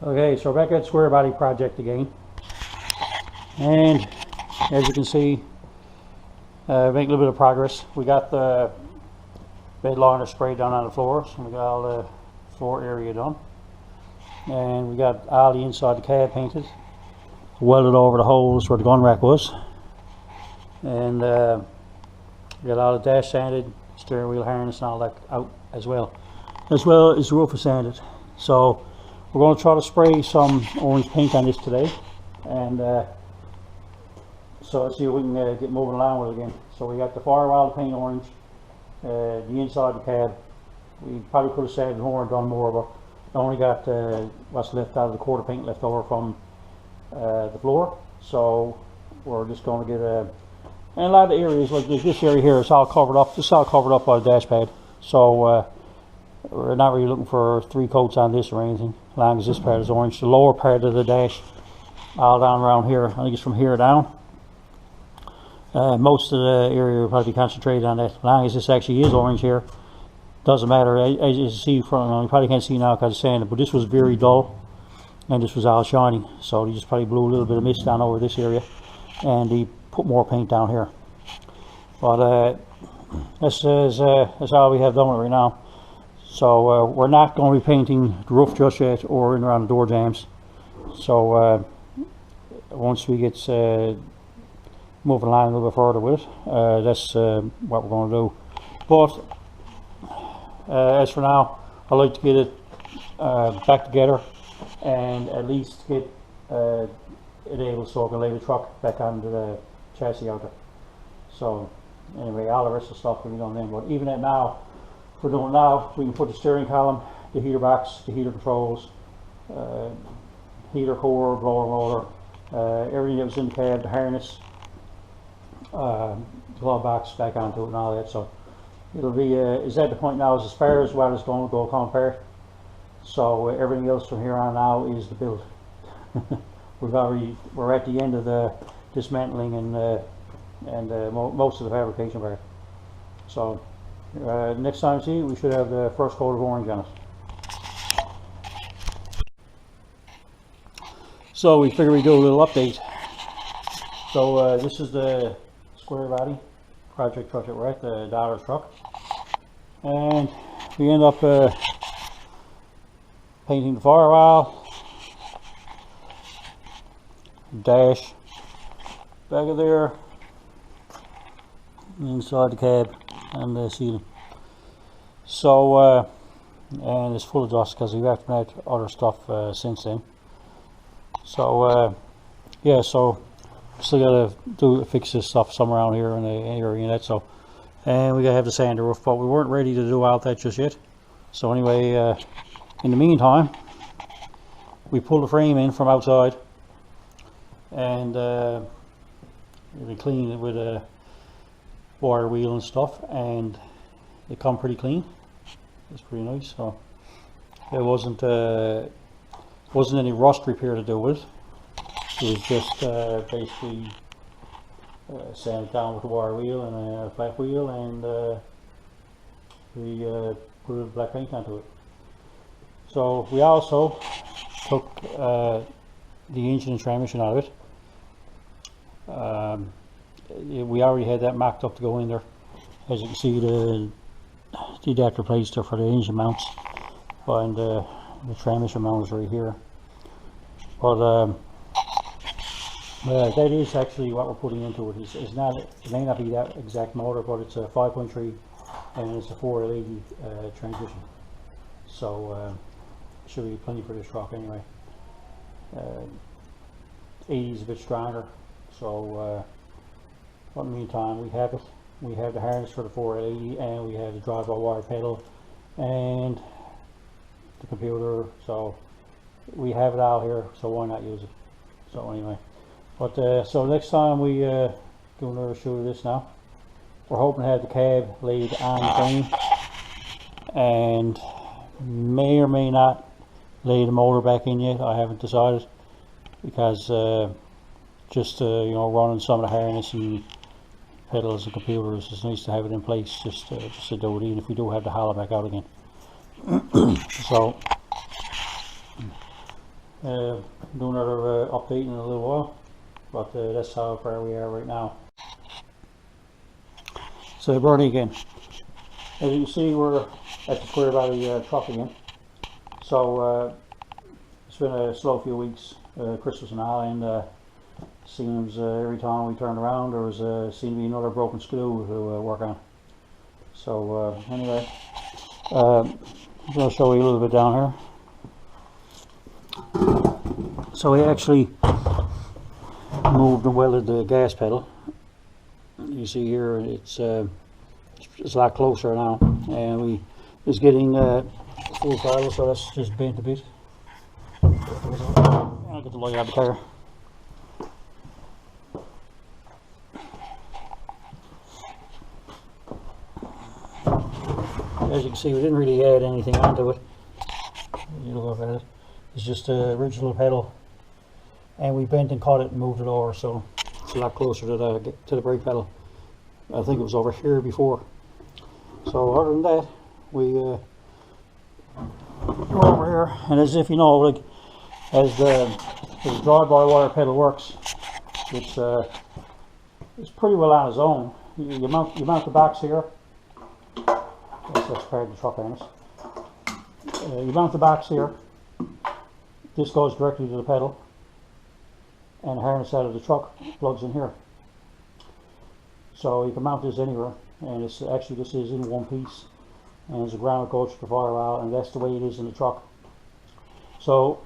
Okay, so we're back at Square Body project again, and as you can see, making a little bit of progress. We got the bed liner sprayed down on the floors, and we got all the floor area done, and we got all the inside the cab painted, welded over the holes where the gun rack was, and we got all the dash sanded, steering wheel harness and all that out as well as the roof is sanded. So we're going to try to spray some orange paint on this today, and so let's see if we can get moving along with it again. So we got the firewall to paint orange, the inside of the cab. We probably could have sanded more and done more, but I only got what's left out of the quarter paint left over from the floor. So we're just going to get and a lot of the areas like this area here is all covered up. This is all covered up by the dash pad. So we're not really looking for 3 coats on this or anything, as long as this part is orange. The lower part of the dash, all down around here, I think it's from here down. Most of the area will probably be concentrated on that. As long as this actually is orange here, doesn't matter. As you see from, you probably can't see now because it's sanded, but this was very dull, and this was all shiny. So he just probably blew a little bit of mist down over this area, and he put more paint down here. But that's all we have done with it right now. So we're not going to be painting the roof just yet, or in around the door jambs. So once we get moving along a little bit further with it, that's what we're going to do. But as for now, I'd like to get it back together and at least get it able so I can lay the truck back onto the chassis out there. So anyway, all the rest of the stuff will be done then. But even at now, if we're doing it now, we can put the steering column, the heater box, the heater controls, heater core, blower motor, everything that was in the cab, the harness, glove box back onto it and all that. So it'll be is at the point now as far as what is going to go come apart. So everything else from here on now is the build. We're at the end of the dismantling and most of the fabrication part. So next time see, we should have the first coat of orange on it. So we figure we do a little update. So this is the Square Body project truck that we're at, the dollar truck, and we end up painting the firewall, dash, back of there, inside the cab, and the ceiling. So and it's full of dust because we've had other stuff since then. So yeah, so still gotta fix this stuff somewhere around here in the area and that. So, and we gotta have the sander roof, but we weren't ready to do all that just yet. So anyway, in the meantime, we pulled the frame in from outside, and we cleaned it with a wire wheel and stuff, and it come pretty clean. It's pretty nice. So there wasn't any rust repair to do with it. It was just basically sanded down with a wire wheel and a flat wheel, and we put black paint onto it. So we also took the engine and transmission out of it. We already had that mocked up to go in there. As you can see, the adapter plates there for the engine mounts, and the transmission mount is right here. But that is actually what we're putting into it. It's not, it may not be that exact motor, but it's a 5.3 and it's a 480 transmission. So should be plenty for this truck anyway. 80 is a bit stronger. So but in the meantime, we have it. We have the harness for the 480, and we have the drive-by-wire pedal and the computer. So we have it all here, so why not use it? So anyway, but so next time we do another shoot of this now, we're hoping to have the cab laid on the frame, and may or may not lay the motor back in yet. I haven't decided, because just you know, running some of the harness and pedals and computers, it's nice to have it in place just to do it, even if we do have to haul it back out again. So do another update in a little while, but that's how far we are right now. So Bernie again, as you can see, we're at the square body truck again. So it's been a slow few weeks, Christmas and all, and seems every time we turn around there was seemed to be another broken screw to work on. So anyway, I'm going to show you a little bit down here. So we actually moved and welded the gas pedal. You see here it's a lot closer now, and we is getting full throttle, so that's just bent a bit. I'll get the light out of the tire. As you can see, we didn't really add anything onto it. You look at it, it's just the original pedal, and we bent and cut it and moved it over, so it's a lot closer to the brake pedal. I think it was over here before. So other than that, we're over here, and as if you know, like as the drive-by-wire pedal works, it's pretty well on its own. You mount the box here. That's part of the truck harness. You mount the box here. This goes directly to the pedal, and the harness out of the truck plugs in here. So you can mount this anywhere, and it's actually, this is in one piece, and there's a ground that goes to the firewall, and that's the way it is in the truck. So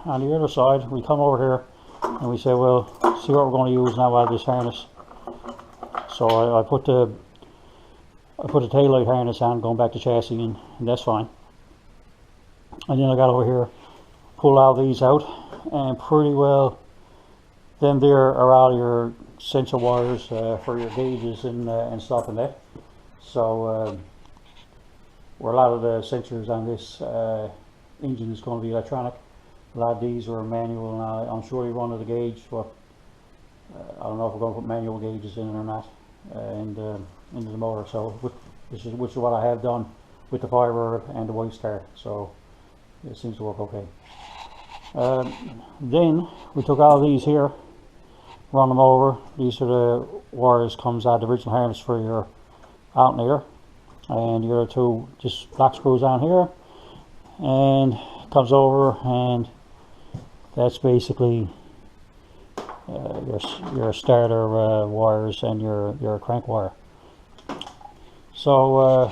on the other side, we come over here and we say, well, see what we're going to use now out of this harness. So I put the tail light harness on, going back to chassis, and that's fine. And then I got over here, pull all these out, and pretty well them there are all your sensor wires for your gauges and stuff in that. So where a lot of the sensors on this engine is going to be electronic. A lot of these are manual, and I'm sure you run the gauge, but I don't know if we're going to put manual gauges in it or not, into the motor. So which is what I have done with the Firebird and the White Star. So it seems to work okay. Then we took all these here, run them over. These are the wires comes out of the original harness for your alternator, and the other two just block screws on here, and comes over, and that's basically your starter wires and your crank wire. So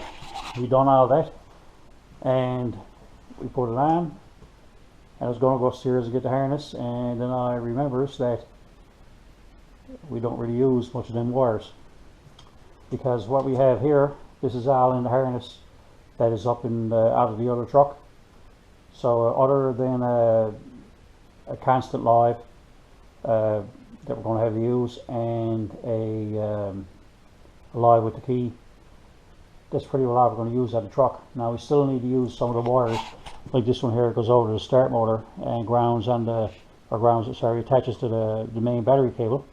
we done all that, and we put it on. I was going to go upstairs and get the harness, and then I remembers that we don't really use much of them wires, because what we have here, this is all in the harness that is up in out of the other truck. So other than a constant live that we're going to have to use, and a live with the key, that's pretty well all we're going to use out of the truck. Now we still need to use some of the wires, like this one here goes over to the start motor and grounds on the, or grounds, sorry, attaches to the main battery cable.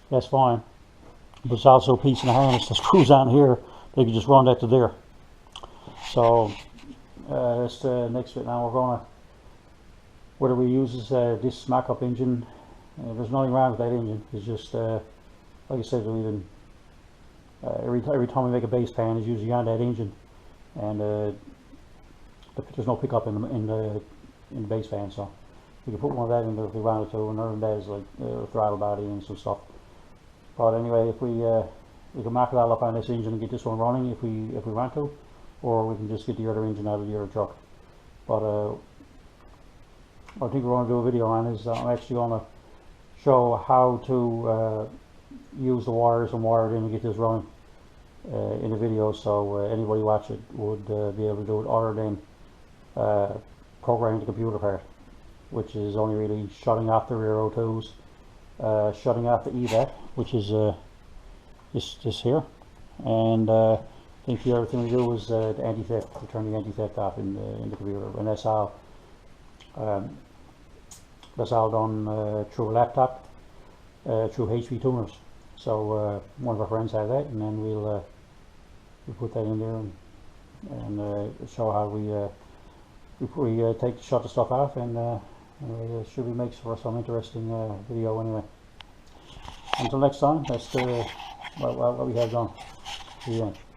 That's fine, but it's also a piece in the harness that screws on here. They can just run that to there. So that's the next bit. Now we're going to, whether we use this smack-up engine, there's nothing wrong with that engine. It's just like I said, we even every time we make a base pan, it's usually on that engine, and there's no pickup in the base pan, so we can put one of that in there if we wanted to. And other than that is like throttle body and some stuff. But anyway, if we can mark it all up on this engine and get this one running if we want to, or we can just get the other engine out of the other truck. But what I think we're going to do a video on is I'm actually going to show how to use the wires and wire it in to get this running in the video, so anybody watch it would be able to do it, other than programming the computer part, which is only really shutting off the rear O2s, shutting off the EVAC, which is this here, and I think the other thing we do is the anti-theft, to turn the anti-theft off in the computer, and that's all done through a laptop, through HP tuners. So one of our friends has that, and then we'll put that in there and show how we before we shut the stuff off, and it should be makes for some interesting video anyway. Until next time, that's what we have done. See you then.